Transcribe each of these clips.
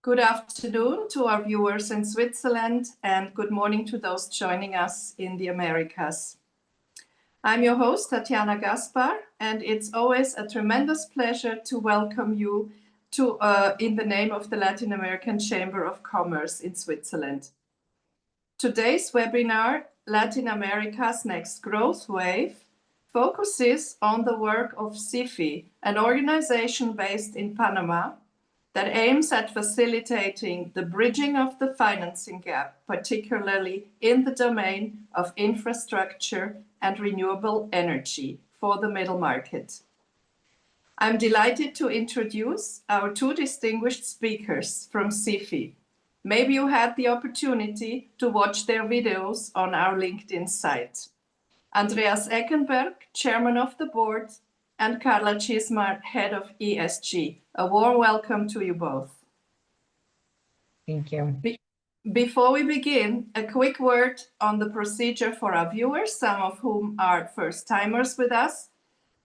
Good afternoon to our viewers in Switzerland and good morning to those joining us in the Americas. I'm your host, Tatiana Gaspar, and it's always a tremendous pleasure to welcome you in the name of the Latin American Chamber of Commerce in Switzerland. Today's webinar, Latin America's Next Growth Wave, focuses on the work of CIFI, an organization based in Panama that aims at facilitating the bridging of the financing gap, particularly in the domain of infrastructure and renewable energy for the middle market. I'm delighted to introduce our two distinguished speakers from CIFI. Maybe you had the opportunity to watch their videos on our LinkedIn site. Andreas Eckenberg, Chairman of the Board, and Carla Chismar, Head of ESG. A warm welcome to you both. Thank you. Before we begin, a quick word on the procedure for our viewers, some of whom are first-timers with us.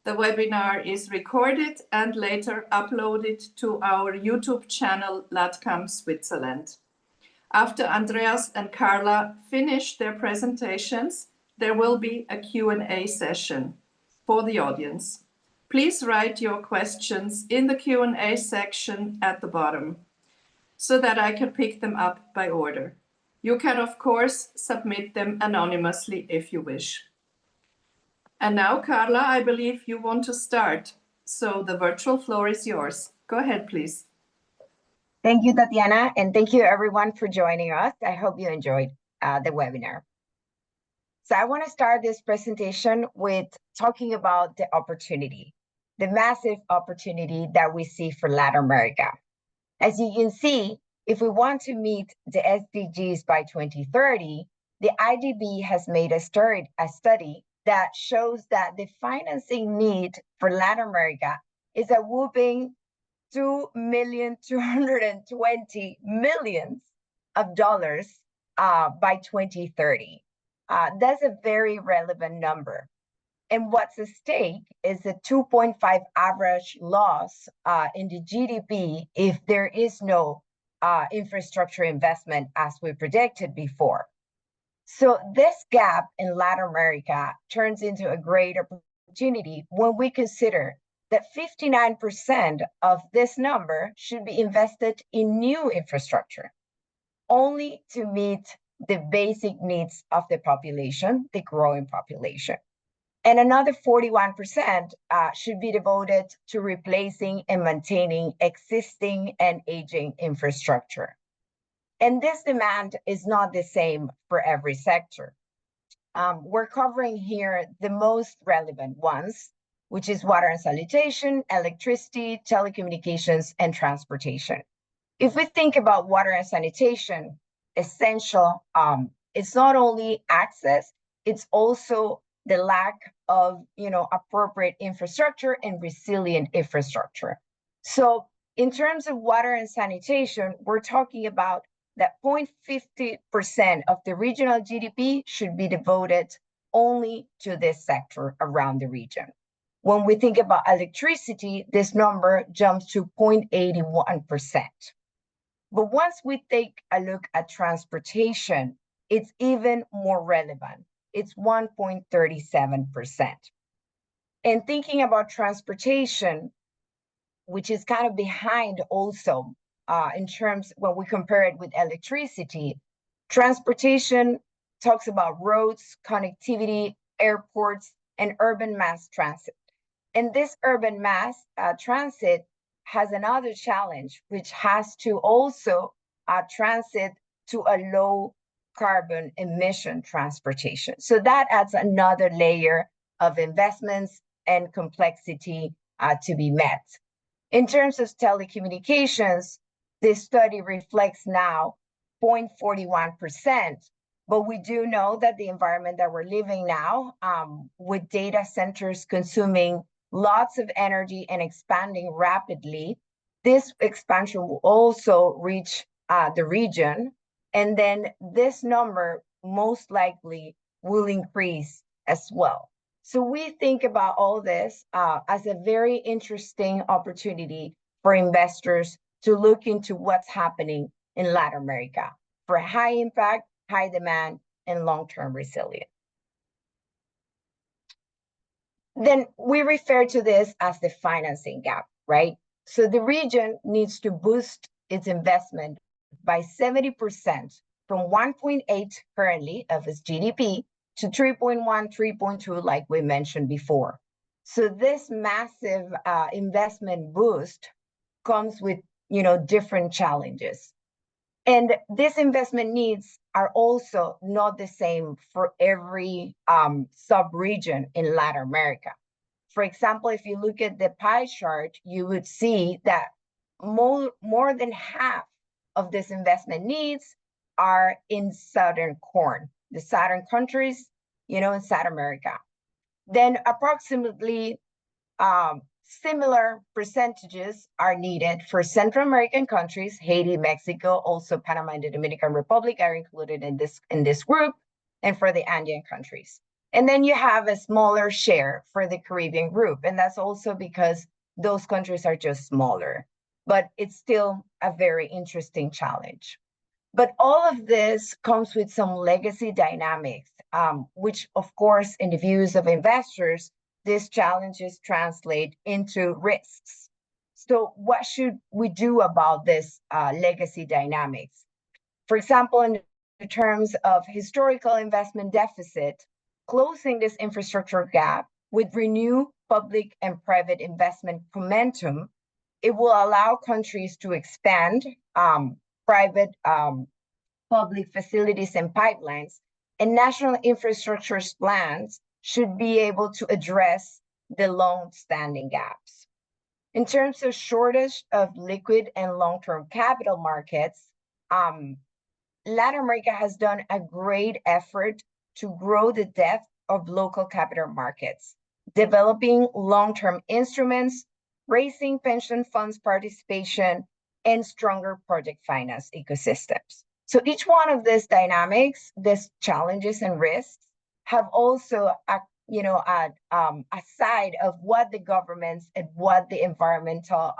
The webinar is recorded and later uploaded to our YouTube channel, LATCAM Switzerland. After Andreas and Carla finish their presentations, there will be a Q&A session for the audience. Please write your questions in the Q&A section at the bottom so that I can pick them up by order. You can, of course, submit them anonymously if you wish. And now, Carla, I believe you want to start. So the virtual floor is yours. Go ahead, please. Thank you, Tatiana, and thank you everyone for joining us. I hope you enjoyed the webinar. So I want to start this presentation with talking about the opportunity, the massive opportunity that we see for Latin America. As you can see, if we want to meet the SDGs by 2030, the IDB has made a study that shows that the financing need for Latin America is a whooping $2,220,000,000 by 2030. That's a very relevant number. And what's at stake is a 2.5 average loss in the GDP if there is no infrastructure investment as we predicted before. So this gap in Latin America turns into a great opportunity when we consider that 59% of this number should be invested in new infrastructure, only to meet the basic needs of the population, the growing population. And another 41% should be devoted to replacing and maintaining existing and aging infrastructure. And this demand is not the same for every sector. We're covering here the most relevant ones, which is water and sanitation, electricity, telecommunications, and transportation. If we think about water and sanitation, essential, it's not only access, it's also the lack of appropriate infrastructure and resilient infrastructure. So in terms of water and sanitation, we're talking about that 0.50% of the regional GDP should be devoted only to this sector around the region. When we think about electricity, this number jumps to 0.81%. But once we take a look at transportation, it's even more relevant. It's 1.37%. And thinking about transportation, which is kind of behind also in terms when we compare it with electricity, transportation talks about roads, connectivity, airports, and urban mass transit. And this urban mass transit has another challenge, which has to also transit to a low carbon emission transportation. So that adds another layer of investments and complexity to be met. In terms of telecommunications, this study reflects now 0.41%, but we do know that the environment that we're living now, with data centers consuming lots of energy and expanding rapidly, this expansion will also reach the region. And then this number most likely will increase as well. So we think about all this as a very interesting opportunity for investors to look into what's happening in Latin America for high impact, high demand, and long-term resilience. Then we refer to this as the financing gap, right? So the region needs to boost its investment by 70% from 1.8 currently of its GDP to 3.1, 3.2, like we mentioned before. So this massive investment boost comes with, different challenges. And these investment needs are also not the same for every sub-region in Latin America. For example, if you look at the pie chart, you would see that more than half of these investment needs are in southern corn, the southern countries, in South America. Then approximately similar percentages are needed for Central American countries. Haiti, Mexico, also Panama and the Dominican Republic are included in this group, and for the Andean countries. And then you have a smaller share for the Caribbean group, and that's also because those countries are just smaller, but it's still a very interesting challenge. But all of this comes with some legacy dynamics, which of course, in the views of investors, these challenges translate into risks. So what should we do about this legacy dynamics? For example, in terms of historical investment deficit, closing this infrastructure gap with renewed public and private investment momentum, it will allow countries to expand private public facilities and pipelines, and national infrastructure plans should be able to address the long-standing gaps. In terms of shortage of liquid and long-term capital markets, Latin America has done a great effort to grow the depth of local capital markets, developing long-term instruments, raising pension funds participation, and stronger project finance ecosystems. So each one of these dynamics, these challenges and risks, have also a side of what the governments and what the environmental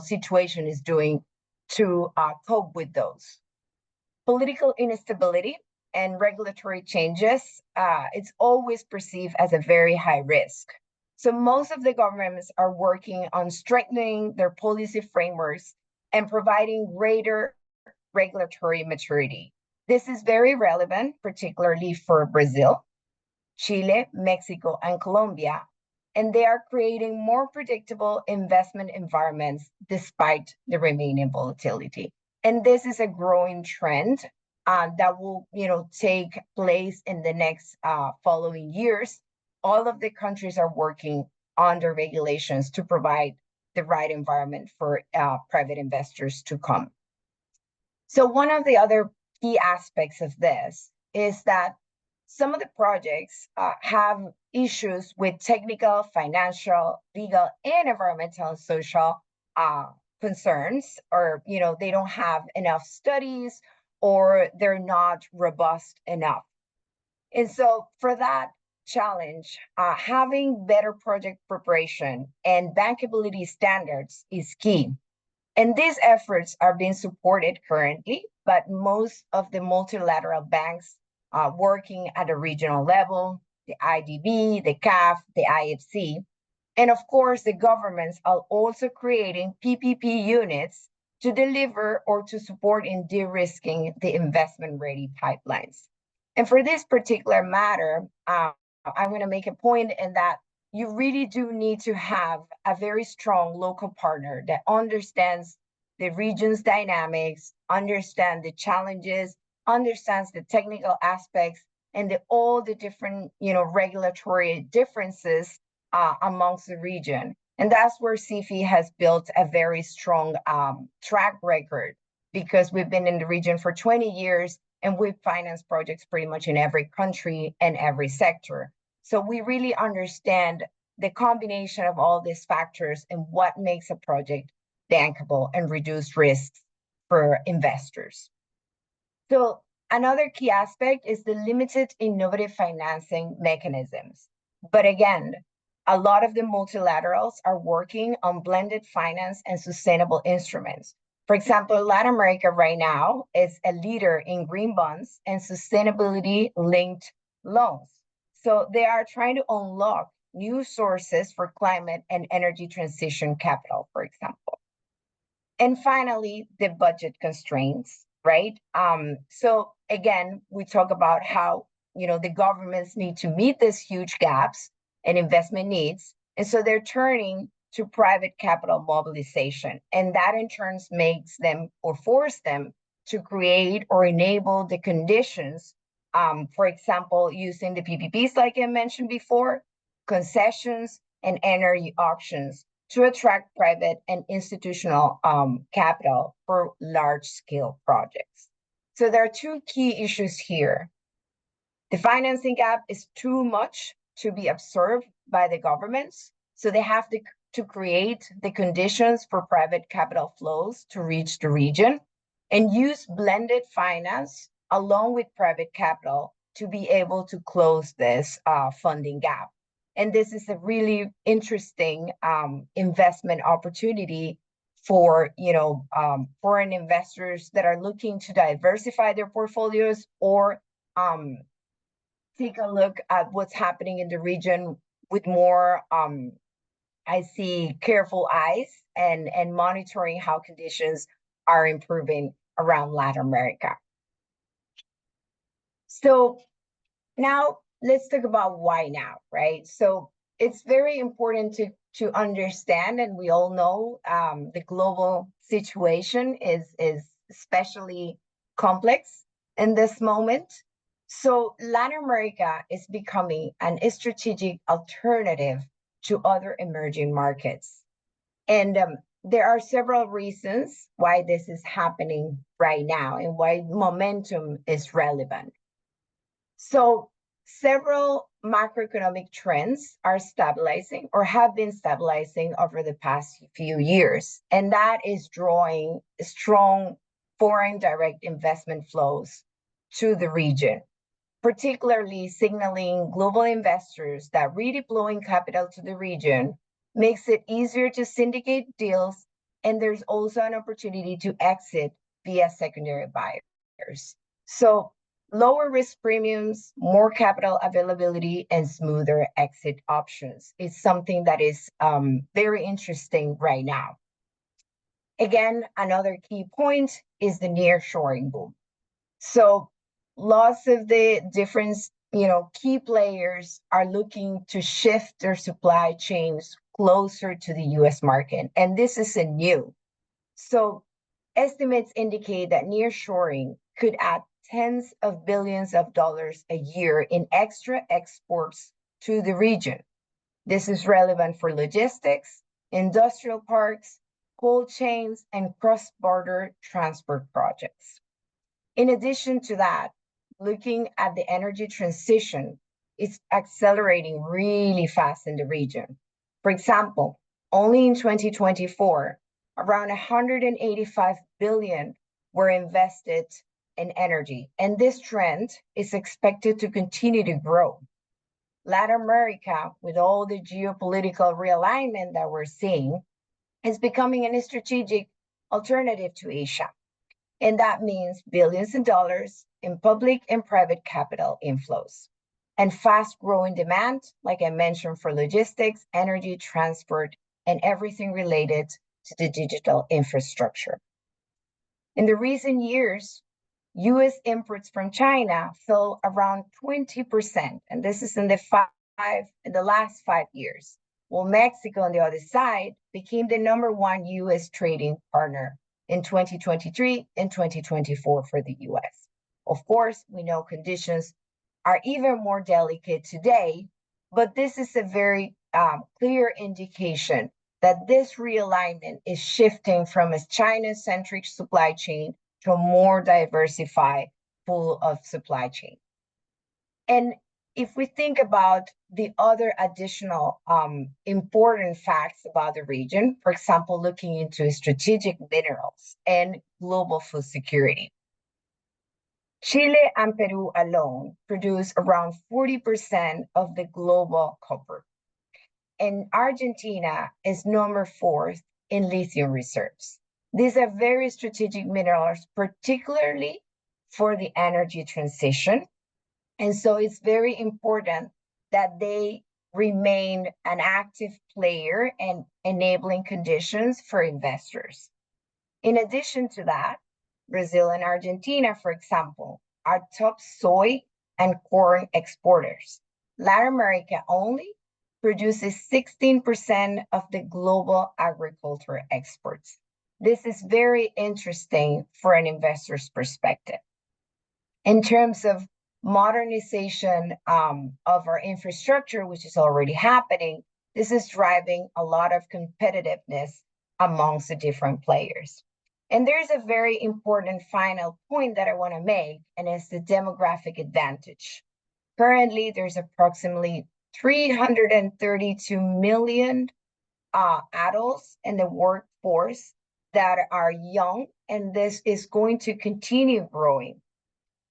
situation is doing to cope with those. Political instability and regulatory changes, it's always perceived as a very high risk. So most of the governments are working on strengthening their policy frameworks and providing greater regulatory maturity. This is very relevant, particularly for Brazil, Chile, Mexico, and Colombia, and they are creating more predictable investment environments despite the remaining volatility. And this is a growing trend that will, take place in the next following years. All of the countries are working on the regulations to provide the right environment for private investors to come. So one of the other key aspects of this is that some of the projects have issues with technical, financial, legal, and environmental and social concerns, or they don't have enough studies, or they're not robust enough. And so for that challenge, having better project preparation and bankability standards is key. And these efforts are being supported currently, but most of the multilateral banks working at a regional level, the IDB, the CAF, the IFC, and of course, the governments are also creating PPP units to deliver or to support in de-risking the investment-ready pipelines. And for this particular matter, I'm going to make a point in that you really do need to have a very strong local partner that understands the region's dynamics, understands the challenges, understands the technical aspects, and all the different, regulatory differences amongst the region. And that's where CIFI has built a very strong track record, because we've been in the region for 20 years and we've financed projects pretty much in every country and every sector. So we really understand the combination of all these factors and what makes a project bankable and reduce risks for investors. So another key aspect is the limited innovative financing mechanisms. But again, a lot of the multilaterals are working on blended finance and sustainable instruments. For example, Latin America right now is a leader in green bonds and sustainability linked loans. So they are trying to unlock new sources for climate and energy transition capital, for example. And finally, the budget constraints, right? So again, we talk about how the governments need to meet these huge gaps and investment needs, and so they're turning to private capital mobilization, and that in turn makes them or force them to create or enable the conditions. For example, using the PPPs, like I mentioned before, concessions and energy auctions to attract private and institutional capital for large-scale projects. So there are two key issues here. The financing gap is too much to be absorbed by the governments, so they have to create the conditions for private capital flows to reach the region and use blended finance along with private capital to be able to close this funding gap. And this is a really interesting investment opportunity for foreign investors that are looking to diversify their portfolios or take a look at what's happening in the region with more, I see, careful eyes and monitoring how conditions are improving around Latin America. So now let's talk about why now, right? So it's very important to understand, and we all know the global situation is especially complex in this moment. So Latin America is becoming an strategic alternative to other emerging markets. And there are several reasons why this is happening right now and why momentum is relevant. So several macroeconomic trends are stabilizing or have been stabilizing over the past few years, and that is drawing strong foreign direct investment flows to the region, particularly signaling global investors that redeploying capital to the region makes it easier to syndicate deals, and there's also an opportunity to exit via secondary buyers. So lower risk premiums, more capital availability, and smoother exit options is something that is very interesting right now. Again, another key point is the nearshoring boom. So lots of the different key players are looking to shift their supply chains closer to the US market, and this isn't new. So estimates indicate that nearshoring could add tens of billions of dollars a year in extra exports to the region. This is relevant for logistics, industrial parks, cold chains, and cross-border transport projects. In addition to that, looking at the energy transition, it's accelerating really fast in the region. For example, only in 2024, around 185 billion were invested in energy, and this trend is expected to continue to grow. Latin America, with all the geopolitical realignment that we're seeing, is becoming a strategic alternative to Asia. And that means billions of dollars in public and private capital inflows and fast growing demand, like I mentioned, for logistics, energy, transport, and everything related to the digital infrastructure. In the recent years, US imports from China fell around 20%, and this is in the last 5 years, while Mexico, on the other side, became the #1 US trading partner in 2023 and 2024 for the US. Of course, we know conditions are even more delicate today, but this is a very clear indication that this realignment is shifting from a China-centric supply chain to a more diversified pool of supply chain. And if we think about the other additional important facts about the region, for example, looking into strategic minerals and global food security, Chile and Peru alone produce around 40% of the global copper. and Argentina is number 4th in lithium reserves. These are very strategic minerals, particularly for the energy transition. And so it's very important that they remain an active player and enabling conditions for investors. In addition to that, Brazil and Argentina, for example, are top soy and corn exporters. Latin America only produces 16% of the global agriculture exports. This is very interesting for an investor's perspective. In terms of modernization of our infrastructure, which is already happening, this is driving a lot of competitiveness amongst the different players. And there's a very important final point that I want to make, and it's the demographic advantage. Currently, there's approximately 332 million adults in the workforce that are young, and this is going to continue growing.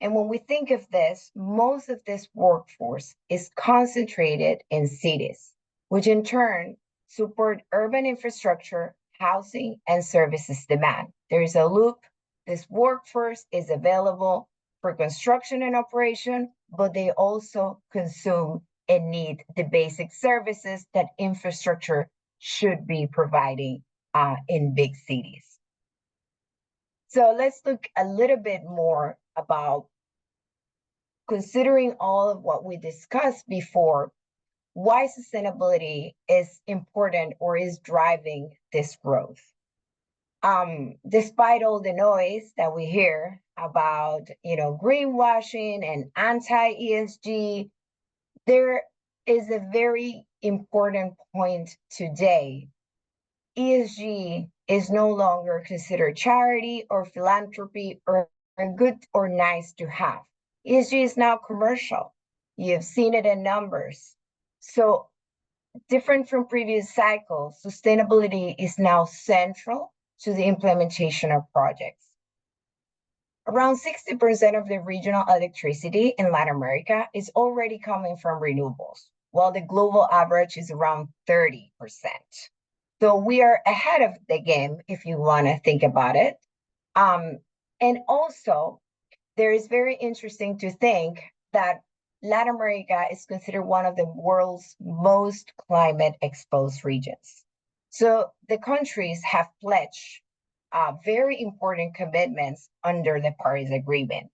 And when we think of this, most of this workforce is concentrated in cities, which in turn support urban infrastructure, housing, and services demand. There is a loop. This workforce is available for construction and operation, but they also consume and need the basic services that infrastructure should be providing in big cities. So let's look a little bit more about, considering all of what we discussed before, why sustainability is important or is driving this growth. Despite all the noise that we hear about, greenwashing and anti-ESG, there is a very important point today. ESG is no longer considered charity or philanthropy or good or nice to have. ESG is now commercial. You've seen it in numbers. So different from previous cycles, sustainability is now central to the implementation of projects. Around 60% of the regional electricity in Latin America is already coming from renewables, while the global average is around 30%. So we are ahead of the game, if you want to think about it. And also, there is very interesting to think that Latin America is considered one of the world's most climate exposed regions. So the countries have pledged very important commitments under the Paris Agreement.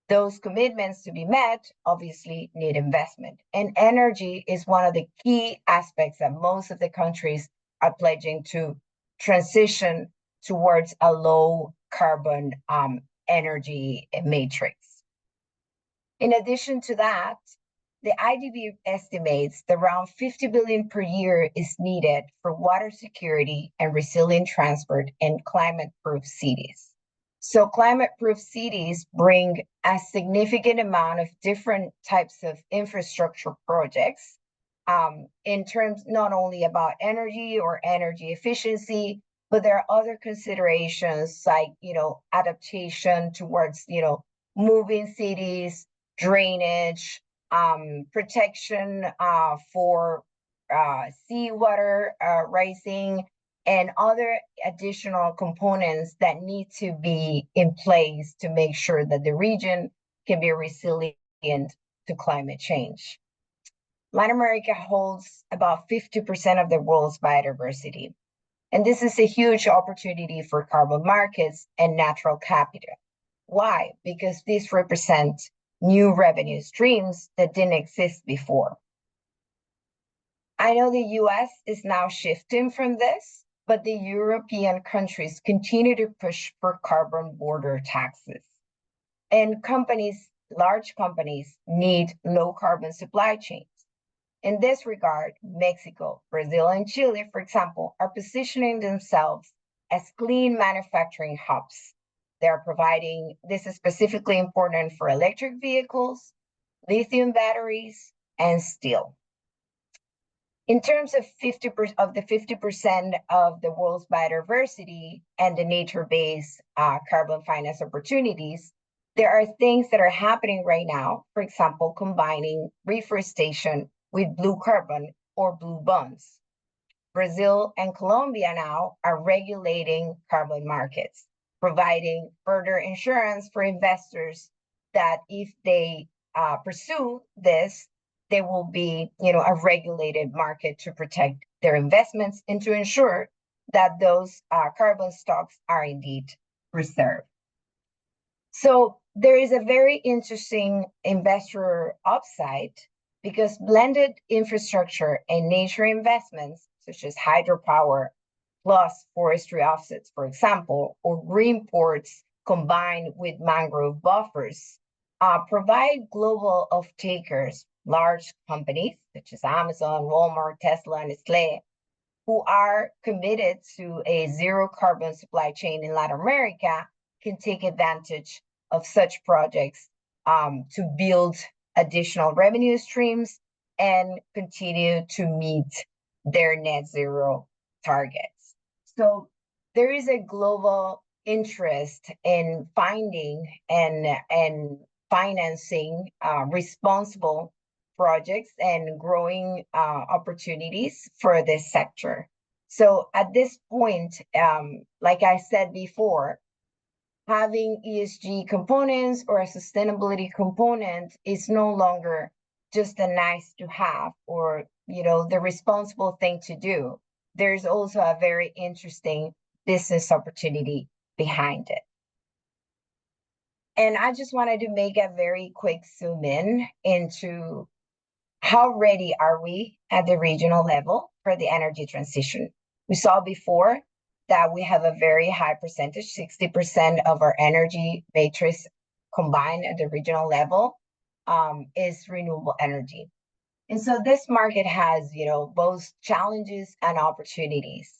Those commitments to be met obviously need investment. And energy is one of the key aspects that most of the countries are pledging to transition towards a low carbon energy matrix. In addition to that, the IDB estimates that around 50 billion per year is needed for water security and resilient transport in climate-proof cities. So climate-proof cities bring a significant amount of different types of infrastructure projects in terms not only about energy or energy efficiency, but there are other considerations like, adaptation towards, moving cities, drainage, protection for seawater rising, and other additional components that need to be in place to make sure that the region can be resilient to climate change. Latin America holds about 50% of the world's biodiversity. And this is a huge opportunity for carbon markets and natural capital. Why? Because these represent new revenue streams that didn't exist before. I know the US is now shifting from this, but the European countries continue to push for carbon border taxes. And large companies need low carbon supply chains. In this regard, Mexico, Brazil, and Chile, for example, are positioning themselves as clean manufacturing hubs. They're providing, this is specifically important for electric vehicles, lithium batteries, and steel. In terms of the 50% of the world's biodiversity and the nature-based carbon finance opportunities, there are things that are happening right now, for example, combining reforestation with blue carbon or blue bonds. Brazil and Colombia now are regulating carbon markets, providing further insurance for investors that if they pursue this, there will be, a regulated market to protect their investments and to ensure that those carbon stocks are indeed preserved. So there is a very interesting investor upside because blended infrastructure and nature investments, such as hydropower plus forestry offsets, for example, or green ports combined with mangrove buffers, provide global off-takers, large companies such as Amazon, Walmart, Tesla, and Nestle, who are committed to a zero carbon supply chain in Latin America, can take advantage of such projects to build additional revenue streams and continue to meet their net zero targets. So there is a global interest in finding and financing responsible projects and growing opportunities for this sector. So at this point, like I said before, having ESG components or a sustainability component is no longer just a nice to have or the responsible thing to do. There's also a very interesting business opportunity behind it. And I just wanted to make a very quick zoom in into how ready are we at the regional level for the energy transition. We saw before that we have a very high percentage, 60% of our energy matrix combined at the regional level is renewable energy. And so this market has, both challenges and opportunities.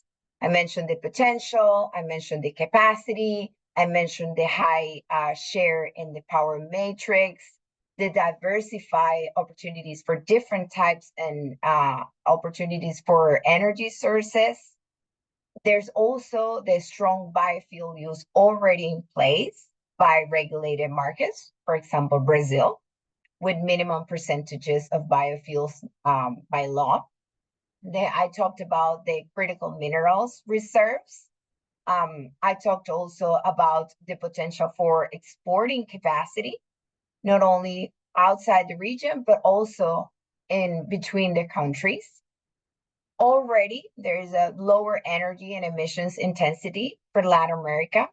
I mentioned the potential, I mentioned the capacity, I mentioned the high share in the power matrix, the diversify opportunities for different types and opportunities for energy sources. There's also the strong biofuel use already in place by regulated markets, for example, Brazil, with minimum percentages of biofuels by law. I talked about the critical minerals reserves. I talked also about the potential for exporting capacity, not only outside the region, but also in between the countries. Already, there is a lower energy and emissions intensity for Latin America,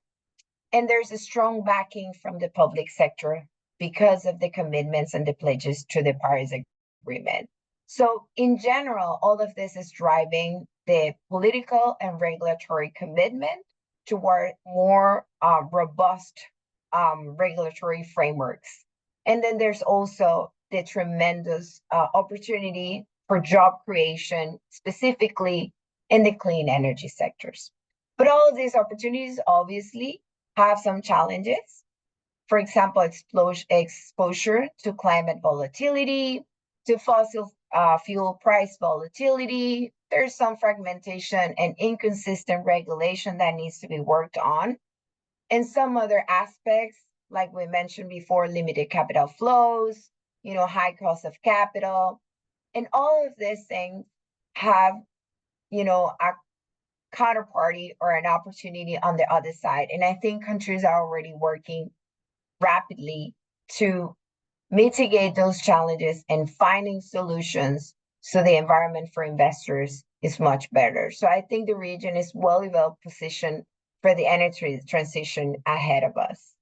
and there's a strong backing from the public sector because of the commitments and the pledges to the Paris Agreement. So in general, all of this is driving the political and regulatory commitment toward more robust regulatory frameworks. And then there's also the tremendous opportunity for job creation, specifically in the clean energy sectors. But all of these opportunities obviously have some challenges. For example, exposure to climate volatility, to fossil fuel price volatility. There's some fragmentation and inconsistent regulation that needs to be worked on. And some other aspects, like we mentioned before, limited capital flows, high cost of capital. And all of these things have, a counterparty or an opportunity on the other side. And I think countries are already working rapidly to mitigate those challenges and finding solutions so the environment for investors is much better. So I think the region is well positioned for the energy transition ahead of us.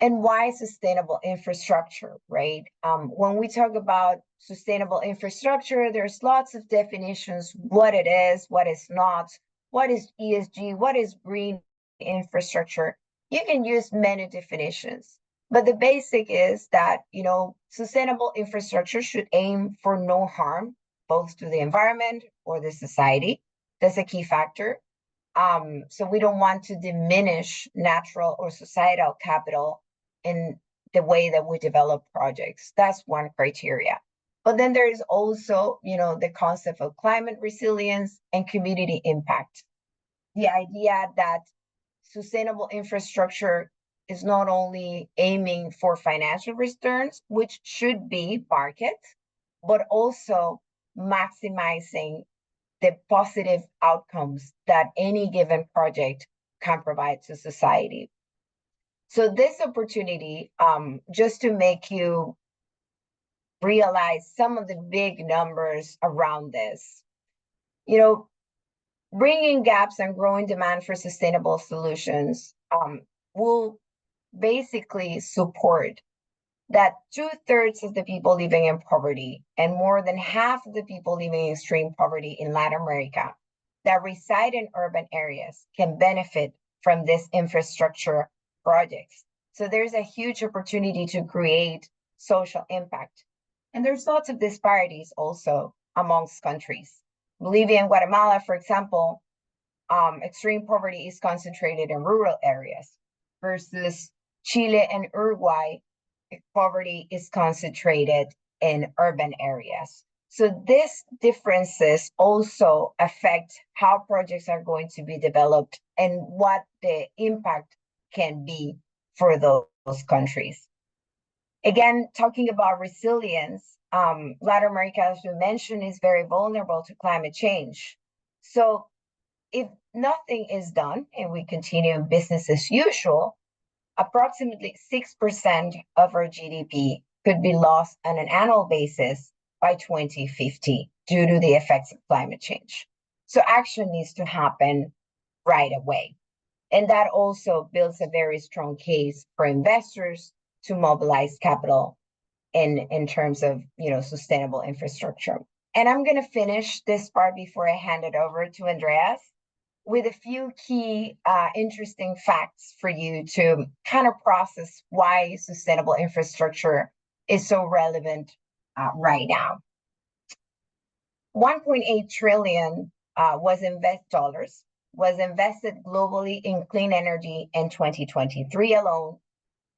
And why sustainable infrastructure, right? When we talk about sustainable infrastructure, there's lots of definitions, what it is not, what is ESG, what is green infrastructure. You can use many definitions, but the basic is that, sustainable infrastructure should aim for no harm, both to the environment or the society. That's a key factor. So we don't want to diminish natural or societal capital in the way that we develop projects. That's one criteria. But then there is also, the concept of climate resilience and community impact. The idea that sustainable infrastructure is not only aiming for financial returns, which should be market, but also maximizing the positive outcomes that any given project can provide to society. So this opportunity, just to make you realize some of the big numbers around this, bringing gaps and growing demand for sustainable solutions will basically support that 2/3 of the people living in poverty and more than half of the people living in extreme poverty in Latin America that reside in urban areas can benefit from this infrastructure projects. So there's a huge opportunity to create social impact. And there's lots of disparities also amongst countries. Bolivia and Guatemala, for example, extreme poverty is concentrated in rural areas versus Chile and Uruguay, poverty is concentrated in urban areas. So these differences also affect how projects are going to be developed and what the impact can be for those countries. Again, talking about resilience, Latin America, as we mentioned, is very vulnerable to climate change. So if nothing is done and we continue business as usual, approximately 6% of our GDP could be lost on an annual basis by 2050 due to the effects of climate change. So action needs to happen right away. And that also builds a very strong case for investors to mobilize capital in terms of sustainable infrastructure. And I'm going to finish this part before I hand it over to Andreas with a few key interesting facts for you to kind of process why sustainable infrastructure is so relevant right now. 1.8 trillion was invested globally in clean energy in 2023 alone,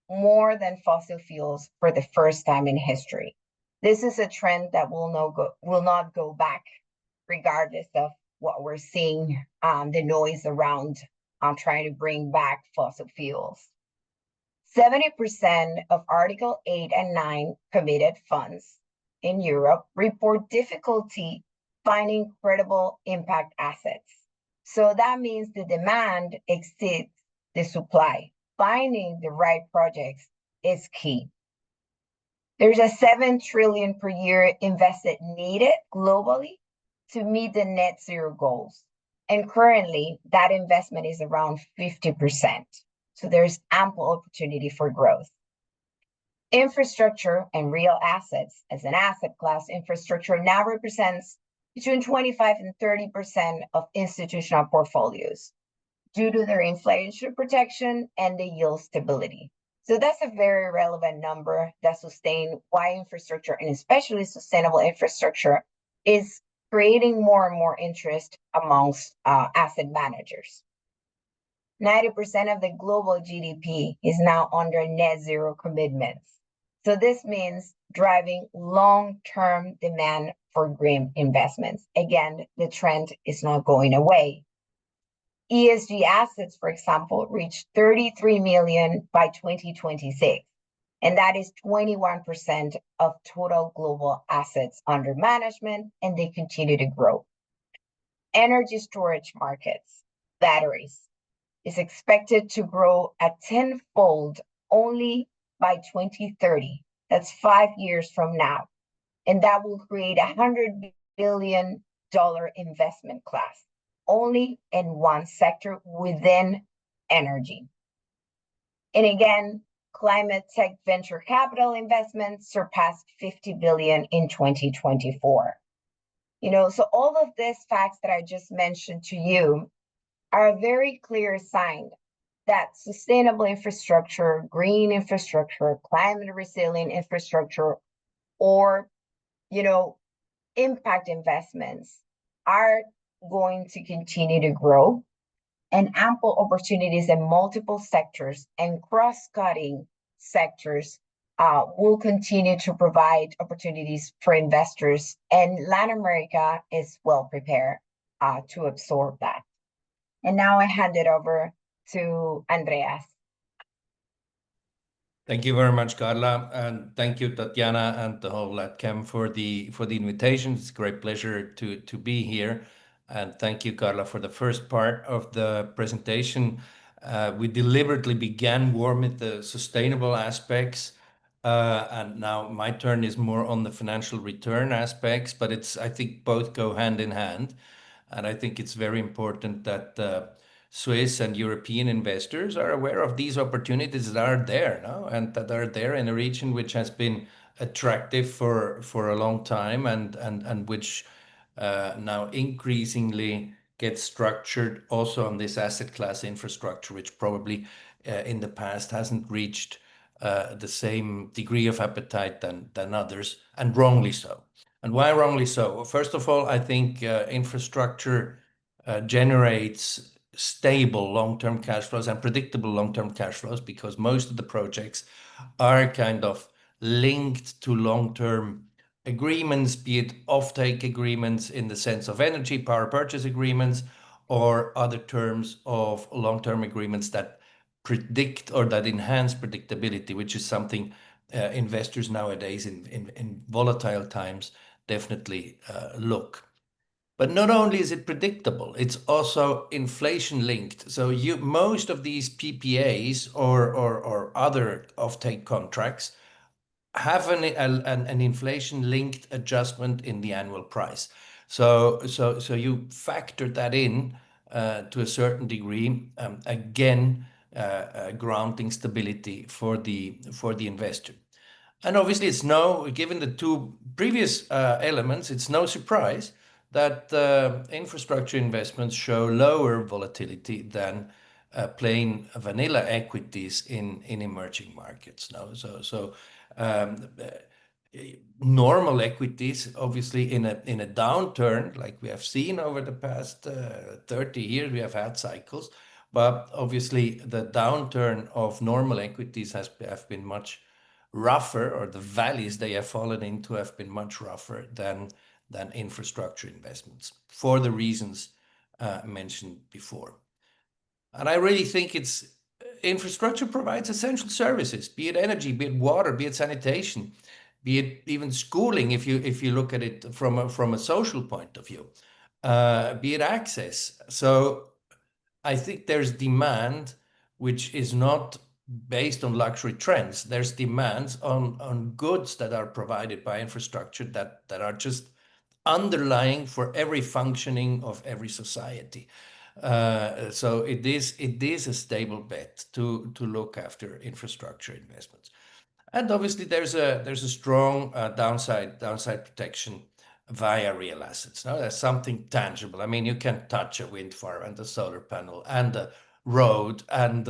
more than fossil fuels for the first time in history. This is a trend that will not go back, regardless of what we're seeing, the noise around trying to bring back fossil fuels. 70% of Article 8 and 9 committed funds in Europe report difficulty finding credible impact assets. So that means the demand exceeds the supply. Finding the right projects is key. There's a 7 trillion per year invested needed globally to meet the net zero goals. And currently that investment is around 50%. So there's ample opportunity for growth. Infrastructure and real assets as an asset class, infrastructure now represents between 25 and 30% of institutional portfolios due to their inflation protection and the yield stability. So that's a very relevant number that sustains why infrastructure, and especially sustainable infrastructure, is creating more and more interest amongst asset managers. 90% of the global GDP is now under net zero commitments. So this means driving long-term demand for green investments. Again, the trend is not going away. ESG assets, for example, reached 33 million by 2026, and that is 21% of total global assets under management, and they continue to grow. Energy storage markets, batteries, is expected to grow at tenfold only by 2030. That's 5 years from now. And that will create $100 billion investment class only in one sector within energy. And again, climate tech venture capital investments surpassed 50 billion in 2024. So all of these facts that I just mentioned to you are a very clear sign that sustainable infrastructure, green infrastructure, climate resilient infrastructure, or impact investments are going to continue to grow, and ample opportunities in multiple sectors and cross-cutting sectors will continue to provide opportunities for investors, and Latin America is well prepared to absorb that. And now I hand it over to Andreas. Thank you very much, Carla, and thank you, Tatiana, and the whole LATCAM for the invitation. It's a great pleasure to be here, and thank you, Carla, for the first part of the presentation. We deliberately began warm with the sustainable aspects, and now my turn is more on the financial return aspects. But I think both go hand in hand, and I think it's very important that Swiss and European investors are aware of these opportunities that are there, no? And that are there in a region which has been attractive for a long time, and which now increasingly gets structured also on this asset class infrastructure, which probably in the past hasn't reached the same degree of appetite than others, and wrongly so. And why wrongly so? Well, first of all, I think infrastructure generates stable long-term cash flows and predictable long-term cash flows, because most of the projects are kind of linked to long-term agreements, be it offtake agreements in the sense of energy power purchase agreements, or other terms of long-term agreements that predict or that enhance predictability, which is something investors nowadays in volatile times definitely look. But not only is it predictable, it's also inflation linked. So most of these PPAs or other offtake contracts have an inflation linked adjustment in the annual price. So you factor that in to a certain degree, again, granting stability for the investor. And obviously, given the two previous elements, it's no surprise that infrastructure investments show lower volatility than plain vanilla equities in emerging markets. No, normal equities, obviously, in a downturn like we have seen over the past 30 years, we have had cycles, but obviously the downturn of normal equities have been much rougher, or the valleys they have fallen into have been much rougher than infrastructure investments, for the reasons mentioned before. And I really think infrastructure provides essential services, be it energy, be it water, be it sanitation, be it even schooling, if you look at it from a social point of view, be it access. So I think there's demand which is not based on luxury trends. There's demands on goods that are provided by infrastructure that are just underlying for every functioning of every society. So it is a stable bet to look after infrastructure investments. And obviously there's a strong downside protection via real assets. Now there's something tangible. I mean, you can touch a wind farm and a solar panel and a road and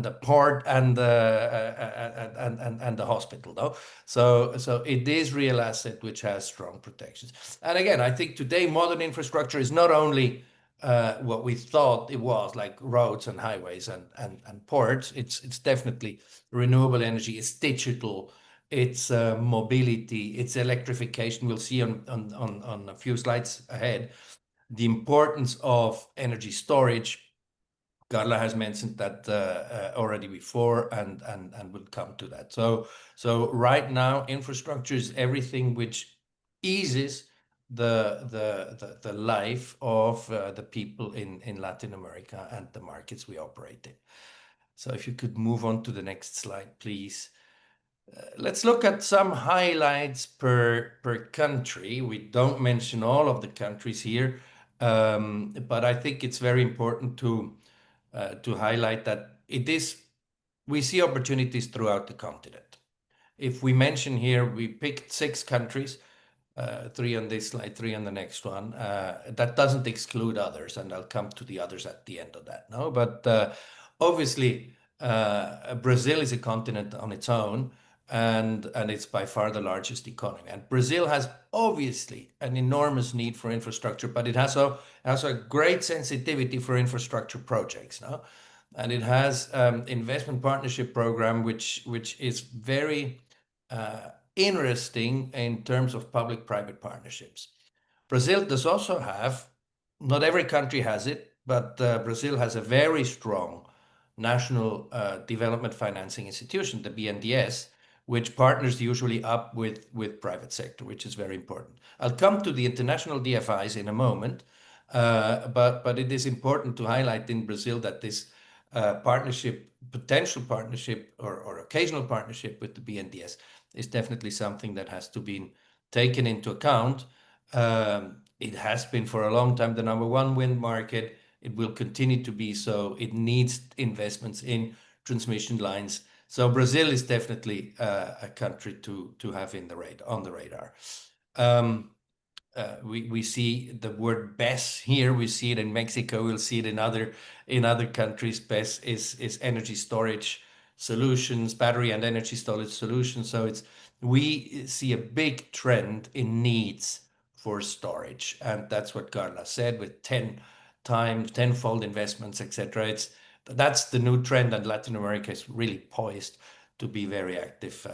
a port and the hospital. No, so it is real asset which has strong protections. And again, I think today modern infrastructure is not only what we thought it was, like roads and highways and ports. It's definitely renewable energy. It's digital. It's mobility. It's electrification. We'll see on a few slides ahead the importance of energy storage. Carla has mentioned that already before, and we'll come to that. So right now, infrastructure is everything which eases the life of the people in Latin America and the markets we operate in. So if you could move on to the next slide, please. Let's look at some highlights per country. We don't mention all of the countries here, but I think it's very important to highlight that we see opportunities throughout the continent. If we mention here, we picked 6 countries, 3 on this slide, 3 on the next one. That doesn't exclude others, and I'll come to the others at the end of that. No, but obviously Brazil is a continent on its own, and it's by far the largest economy. And Brazil has obviously an enormous need for infrastructure, but it has a great sensitivity for infrastructure projects. No? And it has investment partnership program, which is very interesting in terms of public-private partnerships. Brazil does also have, not every country has it, but Brazil has a very strong national development financing institution, the BNDES, which partners usually up with private sector, which is very important. I'll come to the international DFIs in a moment, but it is important to highlight in Brazil that this potential partnership or occasional partnership with the BNDES is definitely something that has to be taken into account. It has been for a long time the #1 wind market. It will continue to be so. It needs investments in transmission lines. So Brazil is definitely a country to have on the radar. We see the word BESS here. We see it in Mexico. We'll see it in other countries. BESS is energy storage solutions, battery and energy storage solutions. So we see a big trend in needs for storage, and that's what Carla said, with 10-fold investments, etc. That's the new trend, and Latin America is really poised to be very active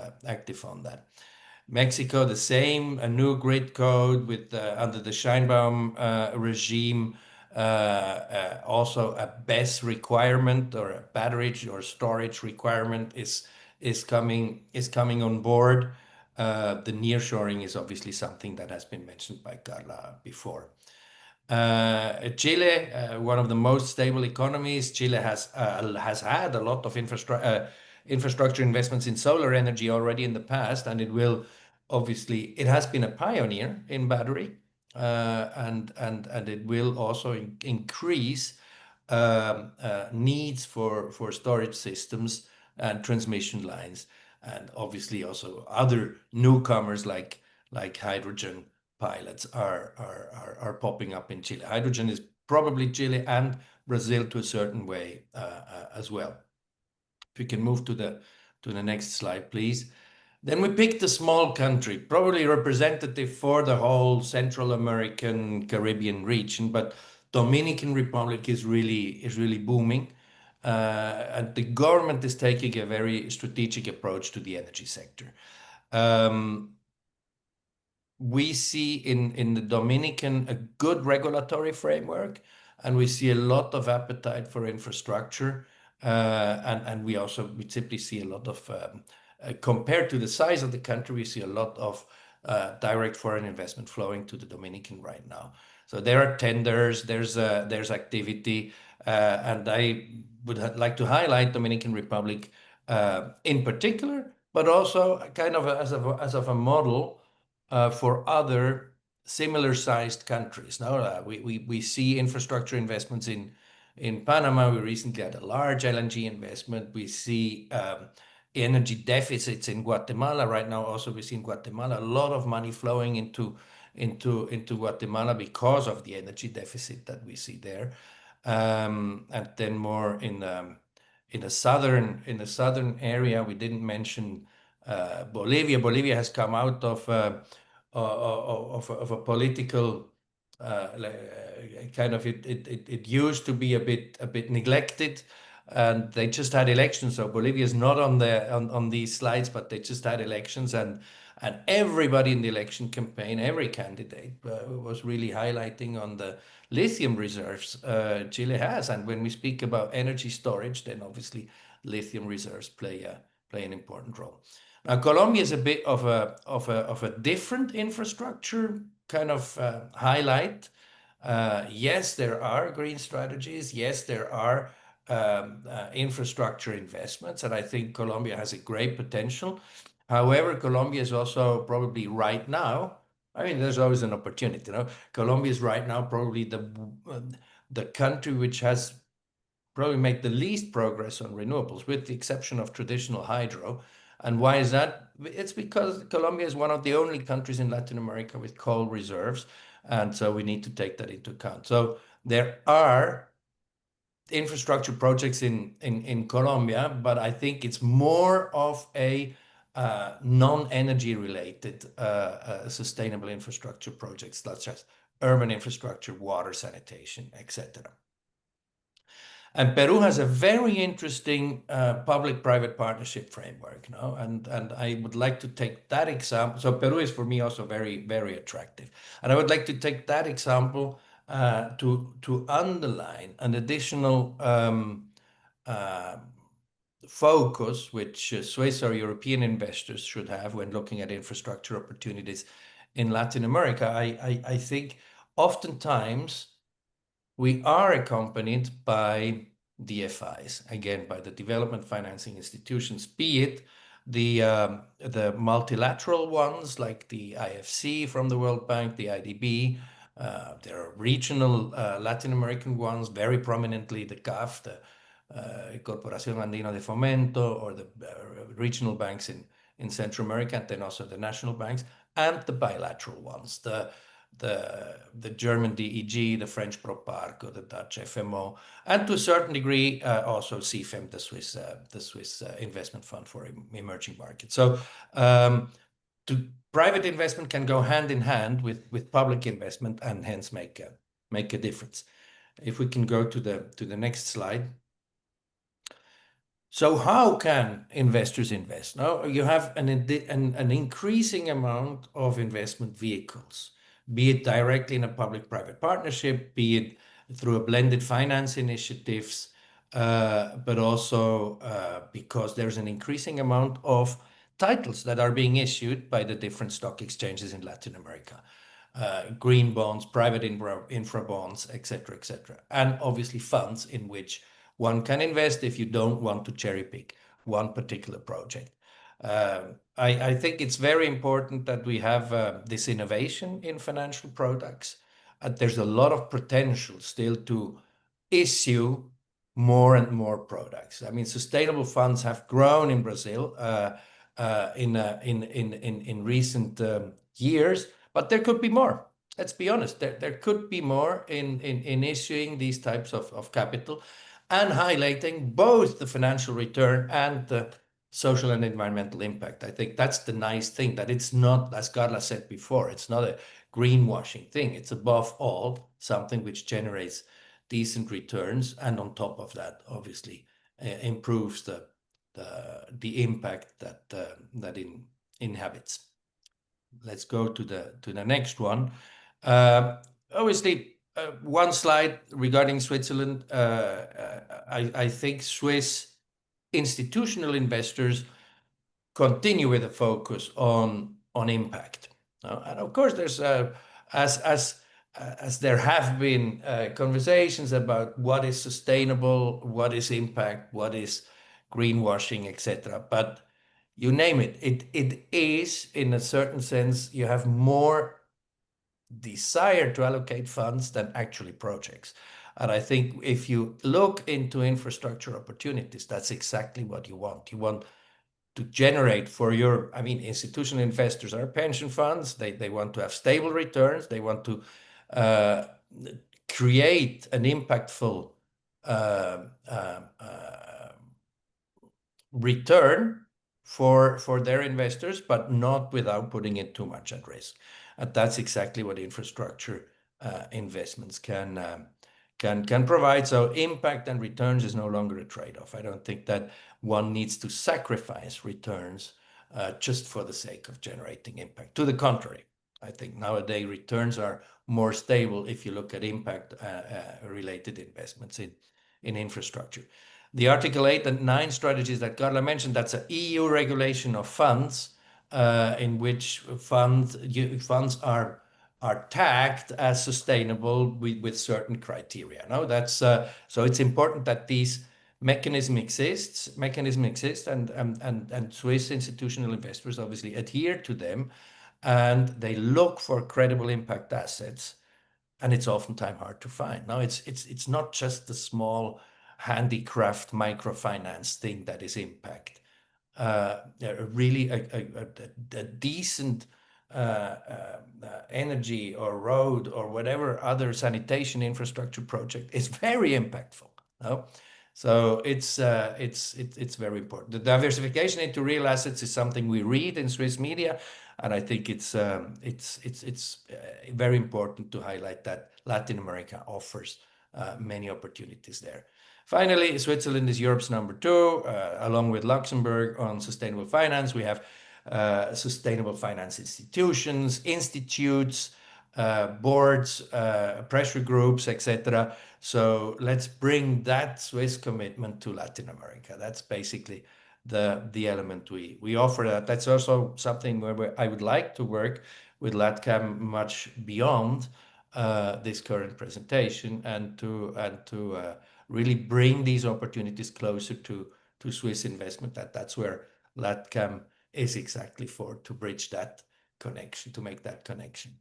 on that. Mexico, the same, a new grid code with under the Scheinbaum regime, also a BESS requirement or a battery or storage requirement is coming on board. The nearshoring is obviously something that has been mentioned by Carla before. Chile, one of the most stable economies. Chile has had a lot of infrastructure investments in solar energy already in the past, and it has been a pioneer in battery, and it will also increase needs for storage systems and transmission lines, and obviously also other newcomers like hydrogen pilots are popping up in Chile. Hydrogen is probably Chile and Brazil to a certain way as well. If we can move to the next slide, please. Then we picked a small country, probably representative for the whole Central American Caribbean region, but Dominican Republic is really booming, and the government is taking a very strategic approach to the energy sector. We see in the Dominican a good regulatory framework, and we see a lot of appetite for infrastructure, and we simply see a lot of compared to the size of the country, we see a lot of direct foreign investment flowing to the Dominican right now. So there are tenders, there's activity, and I would like to highlight Dominican Republic in particular, but also kind of as of a model for other similar-sized countries. Now we see infrastructure investments in Panama. We recently had a large LNG investment. We see energy deficits in Guatemala right now. Also, we see in Guatemala a lot of money flowing into Guatemala because of the energy deficit that we see there. And then more in the southern area, we didn't mention Bolivia. Bolivia has come out of a political kind of it used to be a bit neglected, and they just had elections. So Bolivia is not on these slides, but they just had elections, and everybody in the election campaign, every candidate was really highlighting on the lithium reserves Chile has. And when we speak about energy storage, then obviously lithium reserves play an important role. Now, Colombia is a bit of a different infrastructure kind of highlight. Yes, there are green strategies. Yes, there are infrastructure investments, and I think Colombia has a great potential. However, Colombia is also probably right now, I mean, there's always an opportunity, Colombia is right now probably the country which has probably made the least progress on renewables, with the exception of traditional hydro. And why is that? It's because Colombia is one of the only countries in Latin America with coal reserves, and so we need to take that into account. So there are infrastructure projects in Colombia, but I think it's more of a non-energy related sustainable infrastructure projects, such as urban infrastructure, water, sanitation, etc. And Peru has a very interesting public-private partnership framework, and I would like to take that example. So Peru is for me also very, very attractive, and I would like to take that example to underline an additional focus which Swiss or European investors should have when looking at infrastructure opportunities in Latin America. I think oftentimes we are accompanied by DFIs, again, by the development financing institutions, be it the multilateral ones like the IFC from the World Bank, the IDB. There are regional Latin American ones, very prominently the CAF, the Corporación Andina de Fomento, or the regional banks in Central America, and then also the national banks, and the bilateral ones, the German DEG, the French Proparc, or the Dutch FMO, and to a certain degree also CFEM, the Swiss Investment Fund for Emerging Markets. So private investment can go hand in hand with public investment and hence make a difference. If we can go to the next slide. So how can investors invest? Now you have an increasing amount of investment vehicles, be it directly in a public-private partnership, be it through a blended finance initiatives, but also because there's an increasing amount of titles that are being issued by the different stock exchanges in Latin America. Green bonds, private infra bonds, etc., etc. And obviously funds in which one can invest if you don't want to cherry pick one particular project. I think it's very important that we have this innovation in financial products. There's a lot of potential still to issue more and more products. I mean, sustainable funds have grown in Brazil in recent years, but there could be more. Let's be honest, there could be more in issuing these types of capital and highlighting both the financial return and the social and environmental impact. I think that's the nice thing, that it's not, as Carla said before, it's not a greenwashing thing. It's above all something which generates decent returns, and on top of that, obviously, improves the impact that inhabits. Let's go to the next one. Obviously, one slide regarding Switzerland. I think Swiss institutional investors continue with a focus on impact. And of course, there's as there have been conversations about what is sustainable, what is impact, what is greenwashing, etc. But you name it, it is, in a certain sense, you have more desire to allocate funds than actually projects. And I think if you look into infrastructure opportunities, that's exactly what you want. You want to generate for your, I mean, institutional investors are pension funds. They want to have stable returns. They want to create an impactful return for their investors, but not without putting it too much at risk. And that's exactly what infrastructure investments can provide. So impact and returns is no longer a trade-off. I don't think that one needs to sacrifice returns just for the sake of generating impact. To the contrary, I think nowadays returns are more stable if you look at impact related investments in infrastructure. The Article 8 and 9 strategies that Carla mentioned, that's an EU regulation of funds in which funds are tagged as sustainable with certain criteria. No, that's so it's important that these mechanism exists, and Swiss institutional investors obviously adhere to them, and they look for credible impact assets, and it's oftentimes hard to find. Now it's not just the small handicraft microfinance thing that is impact. Really a decent energy or road or whatever other sanitation infrastructure project is very impactful. No? So it's very important. The diversification into real assets is something we read in Swiss media, and I think it's very important to highlight that Latin America offers many opportunities there. Finally, Switzerland is Europe's number 2, along with Luxembourg, on sustainable finance. We have sustainable finance institutions, institutes, boards, pressure groups, etc. So let's bring that Swiss commitment to Latin America. That's basically the element we offer. That's also something where I would like to work with LATCAM much beyond this current presentation, and to really bring these opportunities closer to Swiss investment. That's where LATCAM is exactly for, to bridge that connection, to make that connection.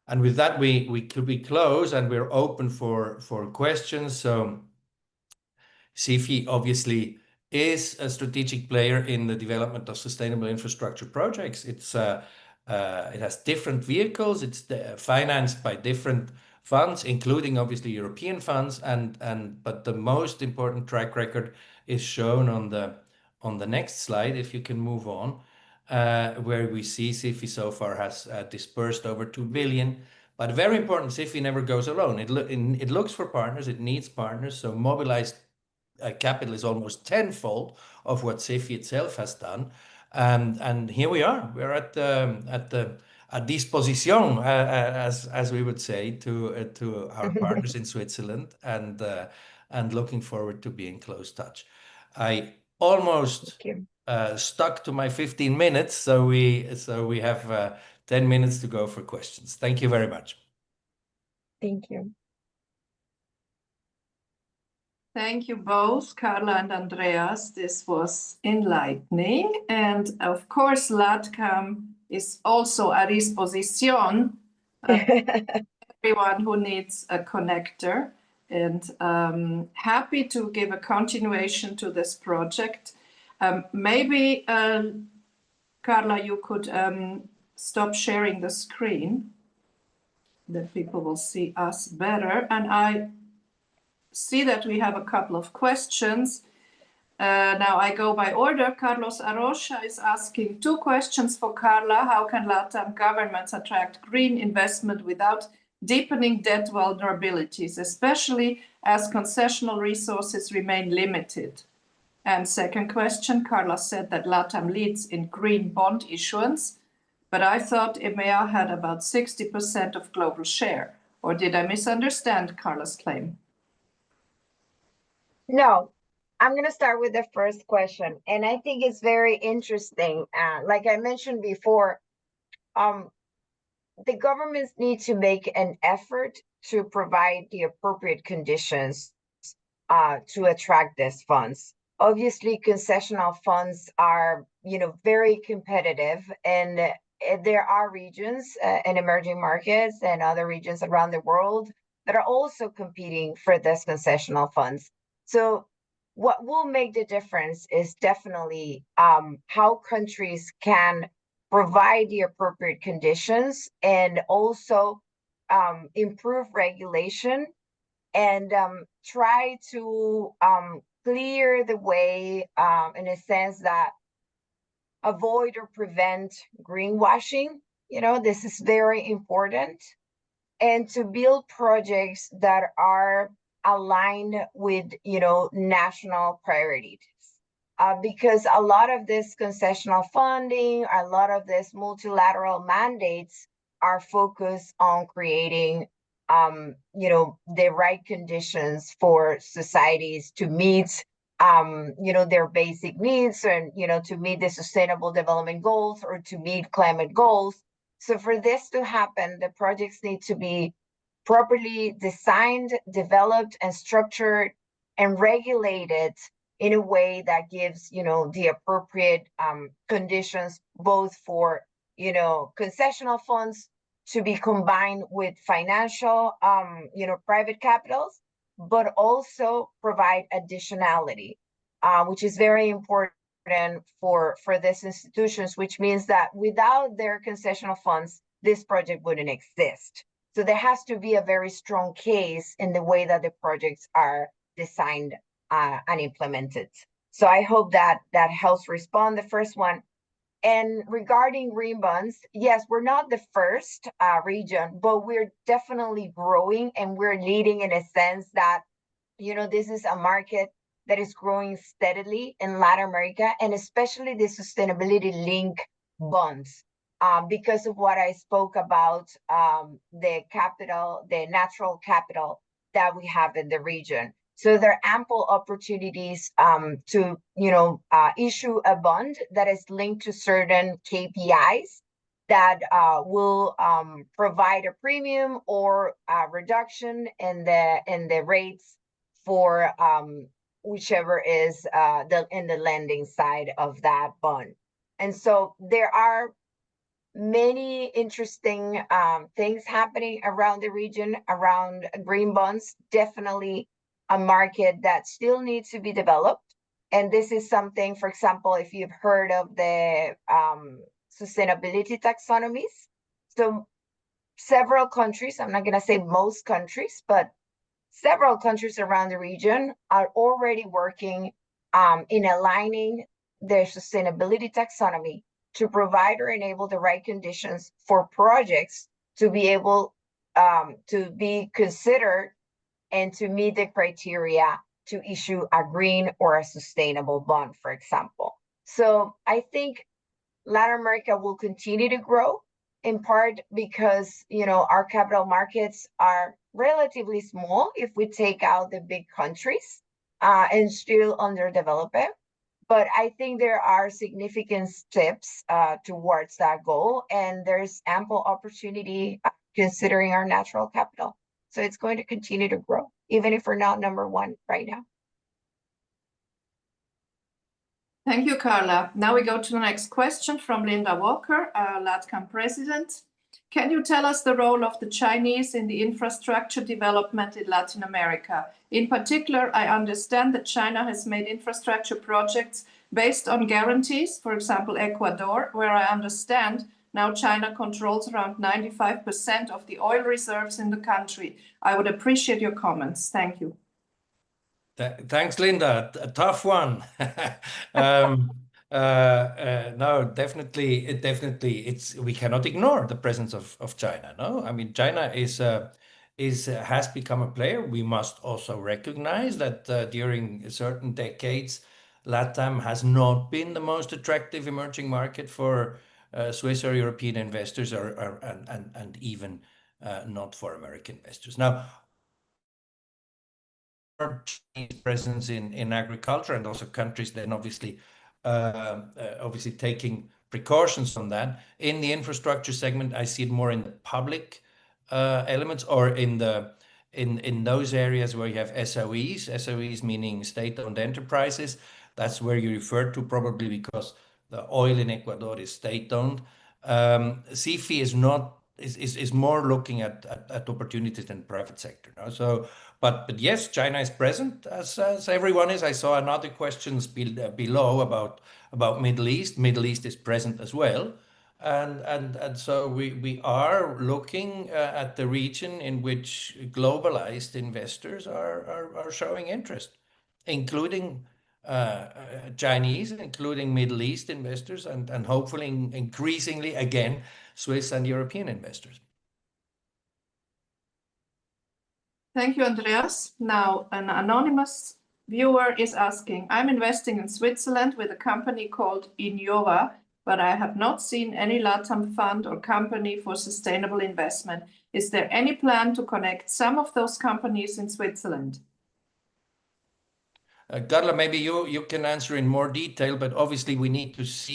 And with that, we close, and we're open for questions. So SIFI obviously is a strategic player in the development of sustainable infrastructure projects. It has different vehicles. It's financed by different funds, including obviously European funds, but the most important track record is shown on the next slide, if you can move on, where we see SIFI so far has dispersed over 2 billion. But very important, SIFI never goes alone. It looks for partners. It needs partners. So mobilized capital is almost tenfold of what SIFI itself has done. And here we are. We're at disposition, as we would say, to our partners in Switzerland, and looking forward to be in close touch. I almost stuck to my 15 minutes, so we have 10 minutes to go for questions. Thank you very much. Thank you. Thank you both, Carla and Andreas. This was enlightening. And of course, LATCAM is also a disposition. Everyone who needs a connector. And happy to give a continuation to this project. Maybe, Carla, you could stop sharing the screen, that people will see us better. And I see that we have a couple of questions. Now I go by order. Carlos Arocha is asking 2 questions for Carla. How can LATAM governments attract green investment without deepening debt vulnerabilities, especially as concessional resources remain limited? And second question, Carla said that LATAM leads in green bond issuance, but I thought EMEA had about 60% of global share. Or did I misunderstand Carla's claim? No, I'm going to start with the first question. And I think it's very interesting. Like I mentioned before, the governments need to make an effort to provide the appropriate conditions to attract these funds. Obviously, concessional funds are, very competitive, and there are regions in emerging markets and other regions around the world that are also competing for these concessional funds. So what will make the difference is definitely how countries can provide the appropriate conditions, and also improve regulation, and try to clear the way, in a sense that avoid or prevent greenwashing. This is very important. And to build projects that are aligned with, national priorities. Because a lot of this concessional funding, a lot of this multilateral mandates are focused on creating, the right conditions for societies to meet, their basic needs, and, to meet the sustainable development goals, or to meet climate goals. So for this to happen, the projects need to be properly designed, developed, and structured, and regulated in a way that gives, the appropriate conditions, both for, concessional funds to be combined with financial, private capitals, but also provide additionality, which is very important for these institutions, which means that without their concessional funds, this project wouldn't exist. So there has to be a very strong case in the way that the projects are designed and implemented. So I hope that helps respond the first one. And regarding green bonds, yes, we're not the first region, but we're definitely growing, and we're leading in a sense that, this is a market that is growing steadily in Latin America, and especially the sustainability link bonds. because of what I spoke about, the capital, the natural capital that we have in the region. So there are ample opportunities to, issue a bond that is linked to certain KPIs that will provide a premium or a reduction in the rates for whichever is in the lending side of that bond. And so there are many interesting things happening around the region, around green bonds. Definitely a market that still needs to be developed. And this is something, for example, if you've heard of the sustainability taxonomies. So several countries, I'm not going to say most countries, but several countries around the region are already working in aligning their sustainability taxonomy to provide or enable the right conditions for projects to be able to be considered and to meet the criteria to issue a green or a sustainable bond, for example. So I think Latin America will continue to grow, in part because, our capital markets are relatively small if we take out the big countries and still underdeveloped. But I think there are significant steps towards that goal, and there's ample opportunity considering our natural capital. So it's going to continue to grow, even if we're not number one right now. Thank you, Carla. Now we go to the next question from Linda Walker, our LATCAM president. Can you tell us the role of the Chinese in the infrastructure development in Latin America? In particular, I understand that China has made infrastructure projects based on guarantees, for example, Ecuador, where I understand now China controls around 95% of the oil reserves in the country. I would appreciate your comments. Thank you. Thanks, Linda. A tough one. No, definitely, we cannot ignore the presence of China. No, I mean, China has become a player. We must also recognize that during certain decades, LATAM has not been the most attractive emerging market for Swiss or European investors, and even not for American investors. Now, Chinese presence in agriculture, and also countries then obviously taking precautions on that. In the infrastructure segment, I see it more in the public elements, or in those areas where you have SOEs meaning state-owned enterprises. That's where you refer to, probably because the oil in Ecuador is state-owned. CFI is more looking at opportunities in the private sector. No? So, but yes, China is present, as everyone is. I saw another question below about Middle East. Middle East is present as well, and so we are looking at the region in which globalized investors are showing interest, including Chinese, including Middle East investors, and hopefully increasingly again Swiss and European investors. Thank you, Andreas. Now, an anonymous viewer is asking, I'm investing in Switzerland with a company called Innova, but I have not seen any LATAM fund or company for sustainable investment. Is there any plan to connect some of those companies in Switzerland? Carla, maybe you can answer in more detail, but obviously we need to see